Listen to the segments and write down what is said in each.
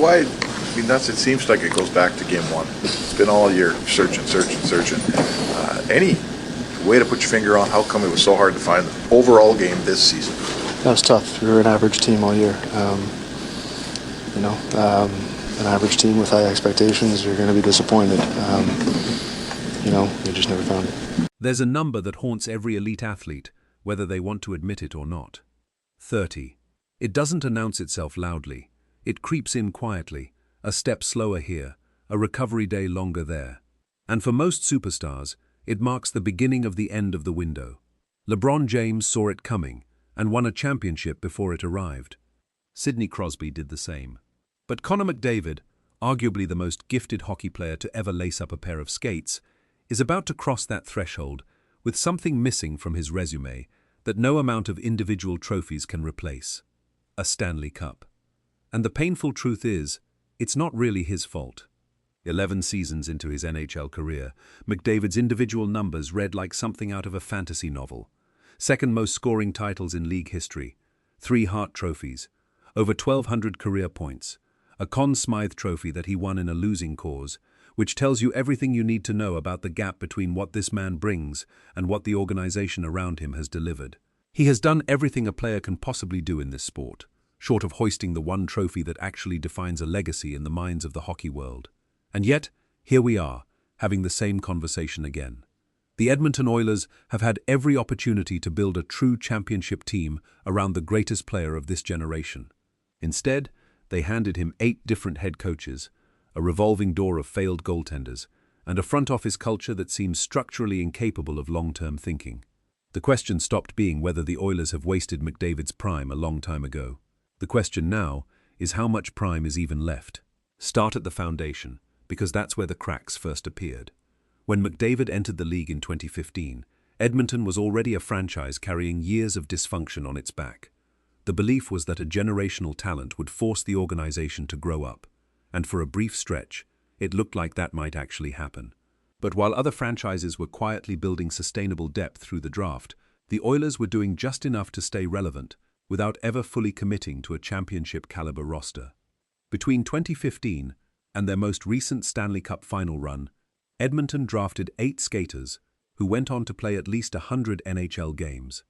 Why? I mean, it seems like it goes back to game one. It's been all year searching. Any way to put your finger on how come it was so hard to find the overall game this season? That was tough. We were an average team all year. An average team with high expectations, you're going to be disappointed. We just never found it. There's a number that haunts every elite athlete, whether they want to admit it or not. 30. It doesn't announce itself loudly. It creeps in quietly, a step slower here, a recovery day longer there. And for most superstars, it marks the beginning of the end of the window. LeBron James saw it coming and won a championship before it arrived. Sidney Crosby did the same. But Connor McDavid, arguably the most gifted hockey player to ever lace up a pair of skates, is about to cross that threshold with something missing from his resume that no amount of individual trophies can replace: a Stanley Cup. And the painful truth is, it's not really his fault. 11 seasons into his NHL career, McDavid's individual numbers read like something out of a fantasy novel. Second most scoring titles in league history, 3 Hart trophies, over 1,200 career points, a Conn Smythe trophy that he won in a losing cause, which tells you everything you need to know about the gap between what this man brings and what the organization around him has delivered. He has done everything a player can possibly do in this sport, short of hoisting the one trophy that actually defines a legacy in the minds of the hockey world. And yet, here we are, having the same conversation again. The Edmonton Oilers have had every opportunity to build a true championship team around the greatest player of this generation. Instead, they handed him 8 different head coaches, a revolving door of failed goaltenders, and a front office culture that seems structurally incapable of long-term thinking. The question stopped being whether the Oilers have wasted McDavid's prime a long time ago. The question now is how much prime is even left. Start at the foundation, because that's where the cracks first appeared. When McDavid entered the league in 2015, Edmonton was already a franchise carrying years of dysfunction on its back. The belief was that a generational talent would force the organization to grow up, and for a brief stretch, it looked like that might actually happen. But while other franchises were quietly building sustainable depth through the draft, the Oilers were doing just enough to stay relevant, without ever fully committing to a championship-caliber roster. Between 2015 and their most recent Stanley Cup final run, Edmonton drafted 8 skaters who went on to play at least 100 NHL games.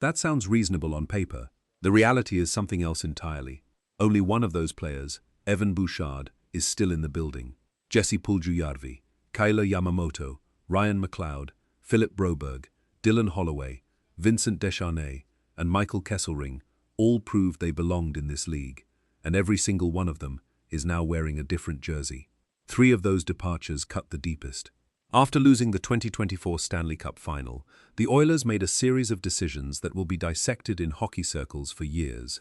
That sounds reasonable on paper. The reality is something else entirely. Only one of those players, Evan Bouchard, is still in the building. Jesse Puljujärvi, Kyle Yamamoto, Ryan McLeod, Philip Broberg, Dylan Holloway, Vincent Descharnay, and Michael Kesselring all proved they belonged in this league, and every single one of them is now wearing a different jersey. 3 of those departures cut the deepest. After losing the 2024 Stanley Cup final, the Oilers made a series of decisions that will be dissected in hockey circles for years.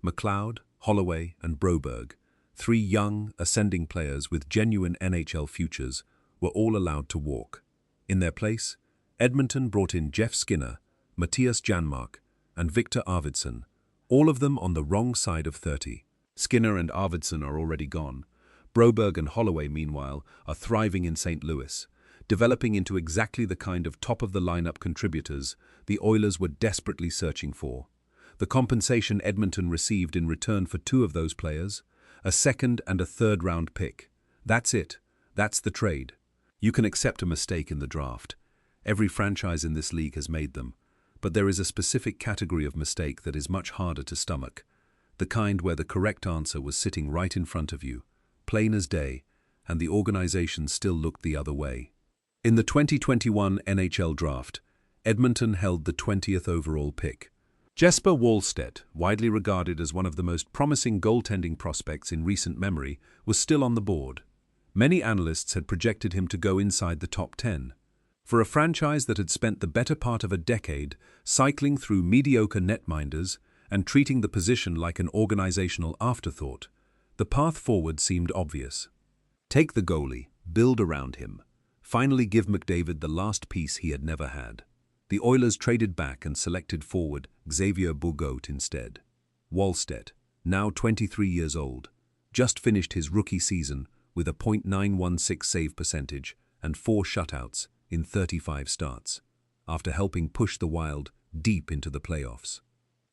McLeod, Holloway, and Broberg, 3 young, ascending players with genuine NHL futures, were all allowed to walk. In their place, Edmonton brought in Jeff Skinner, Mattias Janmark, and Victor Arvidsson, all of them on the wrong side of 30. Skinner and Arvidsson are already gone. Broberg and Holloway, meanwhile, are thriving in St. Louis, developing into exactly the kind of top-of-the-lineup contributors the Oilers were desperately searching for. The compensation Edmonton received in return for 2 of those players, a second and a third-round pick. That's it. That's the trade. You can accept a mistake in the draft. Every franchise in this league has made them. But there is a specific category of mistake that is much harder to stomach. The kind where the correct answer was sitting right in front of you, plain as day, and the organization still looked the other way. In the 2021 NHL Draft, Edmonton held the 20th overall pick. Jesper Wallstedt, widely regarded as one of the most promising goaltending prospects in recent memory, was still on the board. Many analysts had projected him to go inside the top 10. For a franchise that had spent the better part of a decade cycling through mediocre netminders and treating the position like an organizational afterthought, the path forward seemed obvious. Take the goalie, build around him. Finally give McDavid the last piece he had never had. The Oilers traded back and selected forward Xavier Bourgault instead. Wallstedt, now 23 years old, just finished his rookie season with a .916 save percentage and 4 shutouts in 35 starts, after helping push the Wild deep into the playoffs.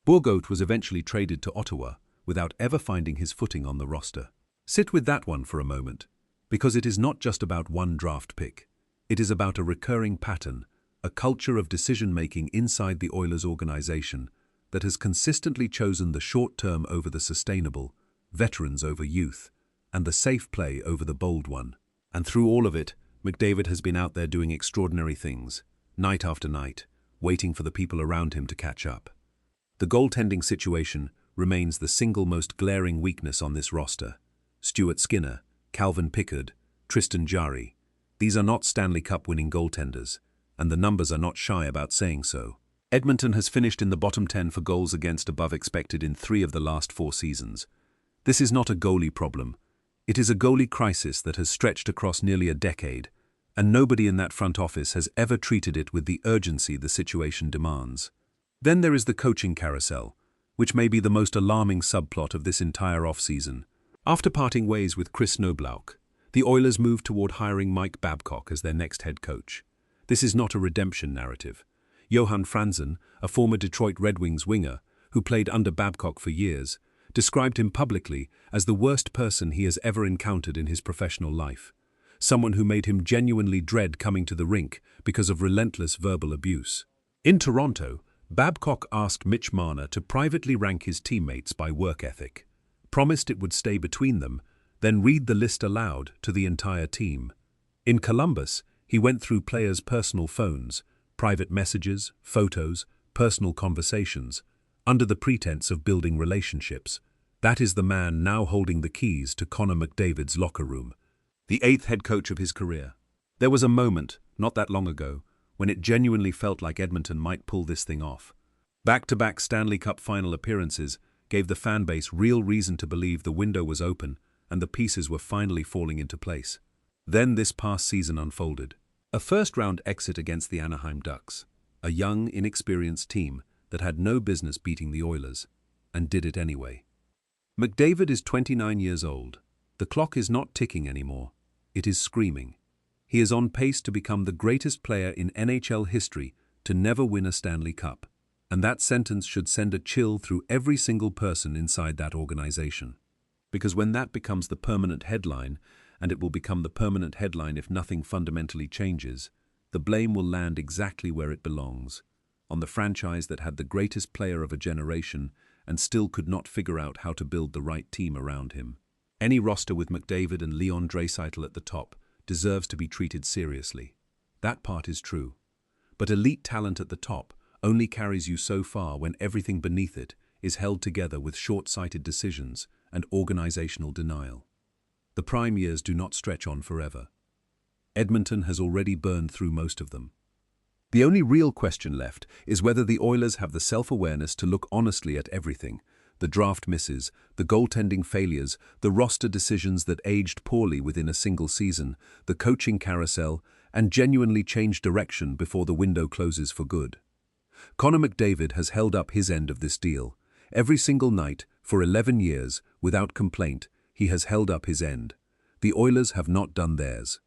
Bourgault was eventually traded to Ottawa without ever finding his footing on the roster. Sit with that one for a moment, because it is not just about one draft pick. It is about a recurring pattern, a culture of decision-making inside the Oilers organization that has consistently chosen the short-term over the sustainable, veterans over youth, and the safe play over the bold one. And through all of it, McDavid has been out there doing extraordinary things, night after night, waiting for the people around him to catch up. The goaltending situation remains the single most glaring weakness on this roster. Stuart Skinner, Calvin Pickard, Tristan Jarry. These are not Stanley Cup winning goaltenders, and the numbers are not shy about saying so. Edmonton has finished in the bottom 10 for goals against above expected in 3 of the last 4 seasons. This is not a goalie problem. It is a goalie crisis that has stretched across nearly a decade, and nobody in that front office has ever treated it with the urgency the situation demands. Then there is the coaching carousel, which may be the most alarming subplot of this entire off-season. After parting ways with Chris Knoblauch, the Oilers moved toward hiring Mike Babcock as their next head coach. This is not a redemption narrative. Johan Franzen, a former Detroit Red Wings winger who played under Babcock for years, described him publicly as the worst person he has ever encountered in his professional life, someone who made him genuinely dread coming to the rink because of relentless verbal abuse. In Toronto, Babcock asked Mitch Marner to privately rank his teammates by work ethic, promised it would stay between them, then read the list aloud to the entire team. In Columbus, he went through players' personal phones, private messages, photos, personal conversations, under the pretense of building relationships. That is the man now holding the keys to Connor McDavid's locker room, the 8th head coach of his career. There was a moment, not that long ago, when it genuinely felt like Edmonton might pull this thing off. Back-to-back Stanley Cup final appearances gave the fan base real reason to believe the window was open and the pieces were finally falling into place. Then this past season unfolded. A first-round exit against the Anaheim Ducks, a young, inexperienced team that had no business beating the Oilers, and did it anyway. McDavid is 29 years old. The clock is not ticking anymore. It is screaming. He is on pace to become the greatest player in NHL history to never win a Stanley Cup. And that sentence should send a chill through every single person inside that organization. Because when that becomes the permanent headline, and it will become the permanent headline if nothing fundamentally changes, the blame will land exactly where it belongs, on the franchise that had the greatest player of a generation and still could not figure out how to build the right team around him. Any roster with McDavid and Leon Draisaitl at the top deserves to be treated seriously. That part is true. But elite talent at the top only carries you so far when everything beneath it is held together with short-sighted decisions and organizational denial. The prime years do not stretch on forever. Edmonton has already burned through most of them. The only real question left is whether the Oilers have the self-awareness to look honestly at everything: the draft misses, the goaltending failures, the roster decisions that aged poorly within a single season, the coaching carousel, and genuinely change direction before the window closes for good. Connor McDavid has held up his end of this deal. Every single night, for 11 years, without complaint, he has held up his end. The Oilers have not done theirs.